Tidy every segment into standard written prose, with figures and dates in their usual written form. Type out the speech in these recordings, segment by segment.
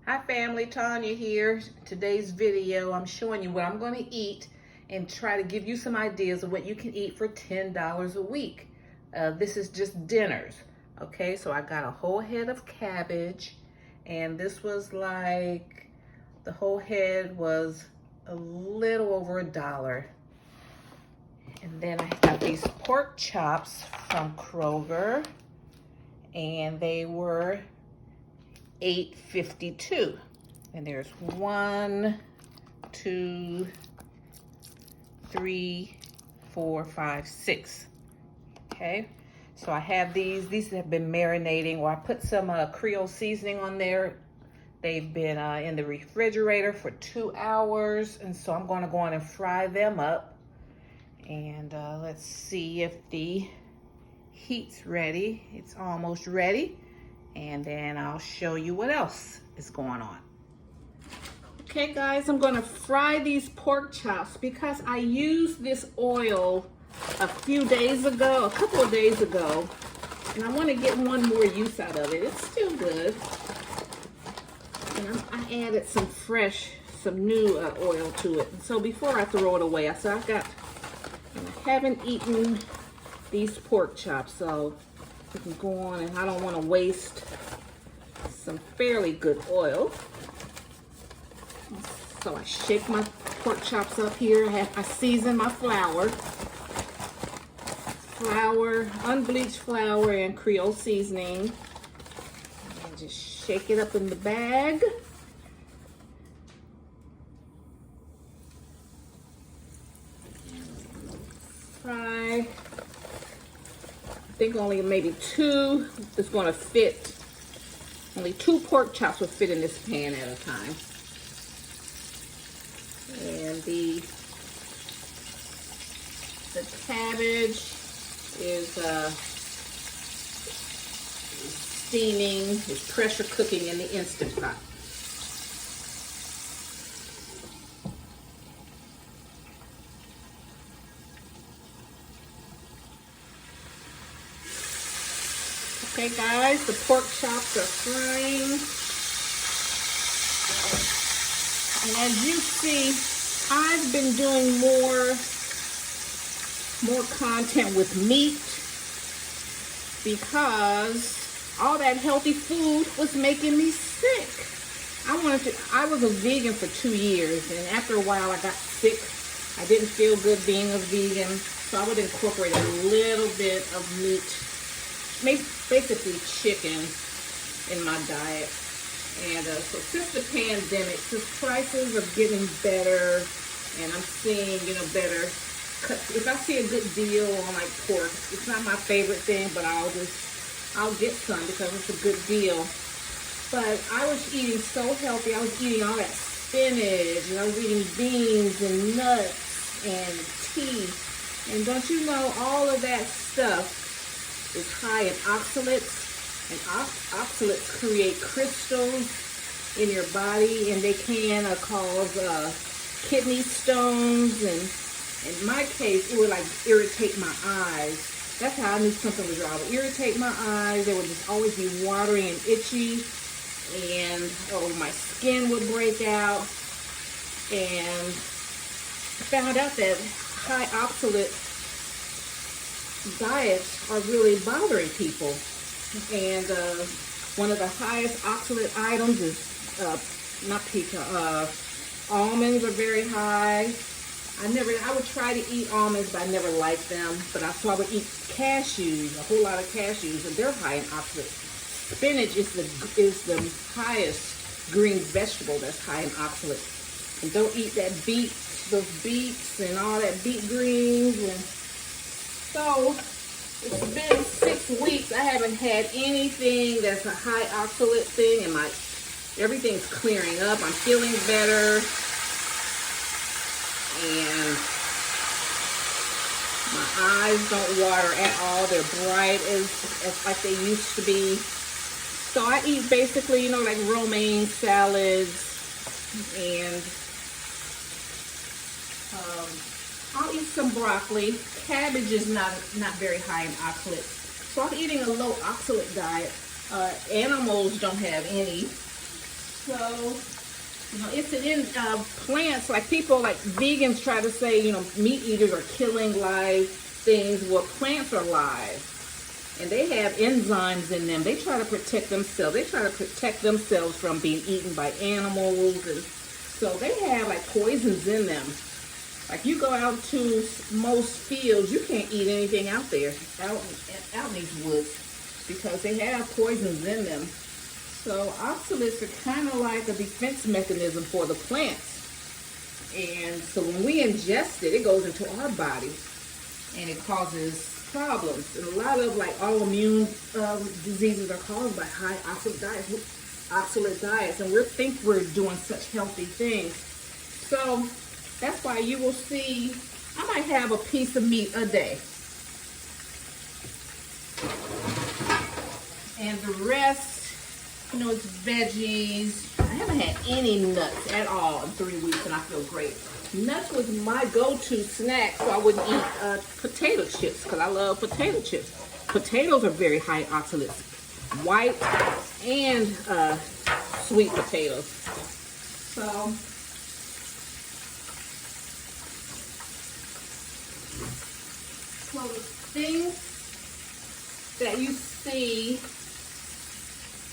Hi family, Tanya here. Today's video, I'm showing you what I'm going to eat and try to give you some ideas of what you can eat for $10 a week. This is just dinners. Okay, so I got a whole head of cabbage, and this was like, the whole head was a little over $1. And then I got these pork chops from Kroger, and they were $8.52. And there's 1, 2, 3, 4, 5, 6. Okay, so I have these have been marinating, or I put some Creole seasoning on there. They've been in the refrigerator for 2 hours, and so I'm going to go on and fry them up. And let's see if the heat's ready. It's almost ready. And then I'll show you what else is going on. Okay guys, I'm gonna fry these pork chops because I used this oil a couple of days ago, and I want to get one more use out of it. It's still good. And I added some new oil to it. And so before I throw it away, I said I haven't eaten these pork chops, so we can go on, and I don't want to waste some fairly good oil. So I shake my pork chops up here. I season my flour, unbleached flour, and Creole seasoning, and just shake it up in the bag. Fry. I think only maybe 2 is going to fit. Only 2 pork chops will fit in this pan at a time. And the cabbage is steaming, is pressure cooking in the Instant Pot. Okay guys, the pork chops are frying. And as you see, I've been doing more content with meat because all that healthy food was making me sick. I was a vegan for 2 years, and after a while I got sick. I didn't feel good being a vegan, so I would incorporate a little bit of meat, basically chicken, in my diet. And so since the pandemic, since prices are getting better, and I'm seeing, better cuts. If I see a good deal on like pork, it's not my favorite thing, but I'll get some because it's a good deal. But I was eating so healthy. I was eating all that spinach, and I was eating beans and nuts and tea. And don't you know, all of that stuff is high in oxalates. And oxalates create crystals in your body, and they can cause kidney stones. And in my case, it would like irritate my eyes. That's how I knew something was wrong. It would irritate my eyes. They would just always be watery and itchy, and my skin would break out. And I found out that high oxalate diets are really bothering people. And one of the highest oxalate items is almonds are very high. I would try to eat almonds, but I never liked them. So I would eat cashews, a whole lot of cashews, and they're high in oxalate. Spinach is the highest green vegetable that's high in oxalate. And don't eat those beets and all that beet greens. And so it's been 6 weeks. I haven't had anything that's a high oxalate thing, and everything's clearing up. I'm feeling better, and my eyes don't water at all. They're bright as like they used to be. So I eat basically, like romaine salads, and I'll eat some broccoli. Cabbage is not very high in oxalate, so I'm eating a low oxalate diet. Animals don't have any. So, you know, it's in plants, like people, like vegans try to say, you know, meat eaters are killing live things. Well, plants are live. And they have enzymes in them. They try to protect themselves. They try to protect themselves from being eaten by animals. And so they have like poisons in them. Like you go out to most fields, you can't eat anything out there, out in these woods, because they have poisons in them. So oxalates are kind of like a defense mechanism for the plants. And so when we ingest it, it goes into our body and it causes problems. And a lot of like autoimmune diseases are caused by high oxalate diets, and we think we're doing such healthy things. So that's why you will see I might have a piece of meat a day, and the rest, you know, it's veggies. I haven't had any nuts at all in 3 weeks, and I feel great. Nuts was my go-to snack, so I wouldn't eat potato chips, because I love potato chips. Potatoes are very high oxalates, white and sweet potatoes. So the things that you see,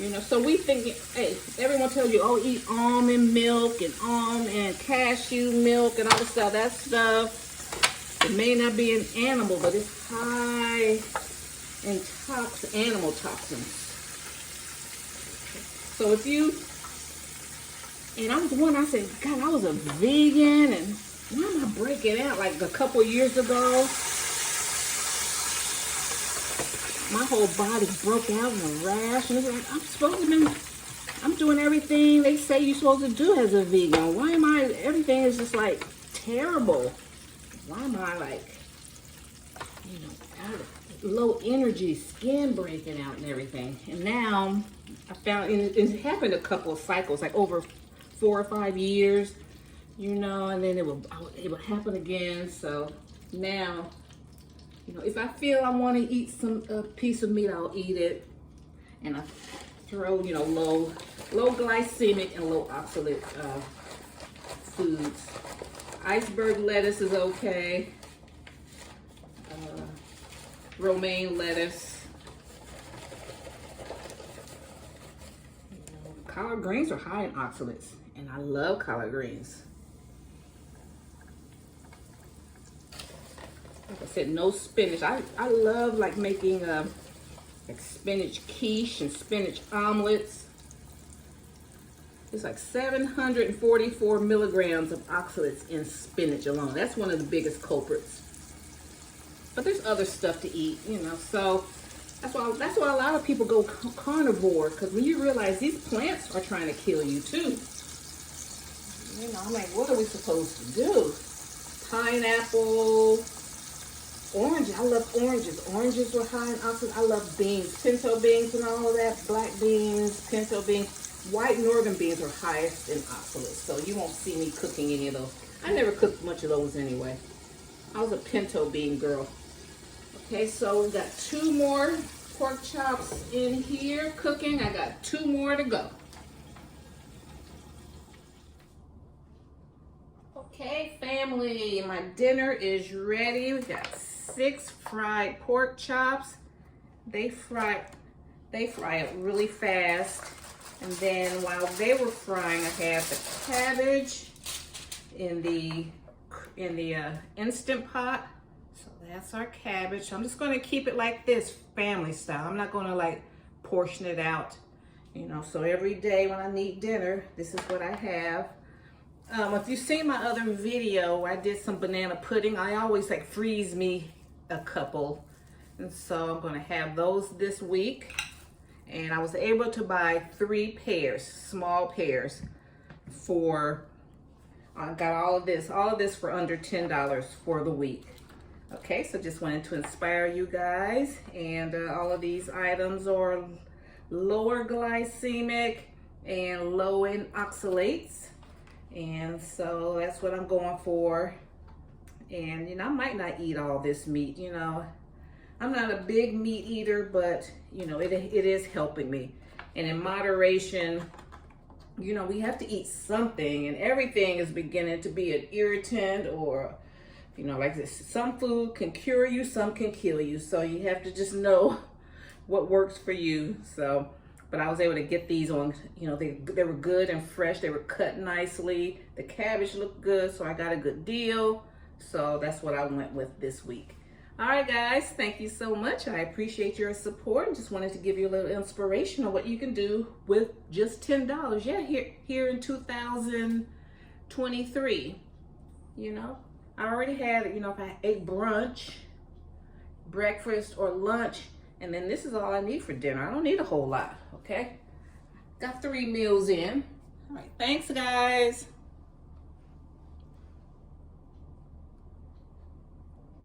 you know, so we think, hey, everyone tells you, oh, eat almond milk and cashew milk and all this stuff. That stuff, it may not be an animal, but it's high in animal toxins. So if you, and I was one, I said, God, I was a vegan, and why am I breaking out? Like a couple years ago, my whole body broke out in a rash, and it's like, I'm doing everything they say you're supposed to do as a vegan. Why am I, everything is just like terrible. Why am I like, you know, low energy, skin breaking out and everything? And now I found, and it happened a couple of cycles, like over 4 or 5 years, you know, and then it would happen again. So now, you know, if I feel I want to eat a piece of meat, I'll eat it. And I throw, you know, low glycemic and low oxalate foods. Iceberg lettuce is okay. Romaine lettuce. You know, collard greens are high in oxalates, and I love collard greens. Like I said, no spinach. I love like making like spinach quiche and spinach omelets. It's like 744 milligrams of oxalates in spinach alone. That's one of the biggest culprits. But there's other stuff to eat, you know. So that's why a lot of people go carnivore, because when you realize these plants are trying to kill you too. You know, I'm like, what are we supposed to do? Pineapple. Orange, I love oranges. Oranges were high in oxalates. I love beans, pinto beans and all of that. Black beans, pinto beans. White northern beans are highest in oxalates, so you won't see me cooking any of those. I never cooked much of those anyway. I was a pinto bean girl. Okay, so we got 2 more pork chops in here cooking. I got 2 more to go. Okay, family, my dinner is ready. We got 6 fried pork chops. They fry it really fast. And then while they were frying, I had the cabbage in the Instant Pot. So that's our cabbage. I'm just going to keep it like this, family style. I'm not going to like portion it out, you know. So every day when I need dinner, this is what I have. If you've seen my other video where I did some banana pudding, I always like freeze me a couple, and so I'm going to have those this week. And I was able to buy 3 pairs, small pairs, for, I got all of this for under $10 for the week. Okay, so just wanted to inspire you guys. And all of these items are lower glycemic and low in oxalates. And so that's what I'm going for. And, you know, I might not eat all this meat, you know. I'm not a big meat eater, but, you know, it is helping me. And in moderation, you know, we have to eat something, and everything is beginning to be an irritant, or, you know, like this. Some food can cure you, some can kill you. So you have to just know what works for you. So, but I was able to get these on, you know, they were good and fresh. They were cut nicely. The cabbage looked good, so I got a good deal. So that's what I went with this week. All right, guys, thank you so much. I appreciate your support, and just wanted to give you a little inspiration on what you can do with just $10. Yeah, here in 2023, you know, I already had, you know, if I ate brunch, breakfast, or lunch, and then this is all I need for dinner. I don't need a whole lot, okay? Got 3 meals in. All right, thanks, guys.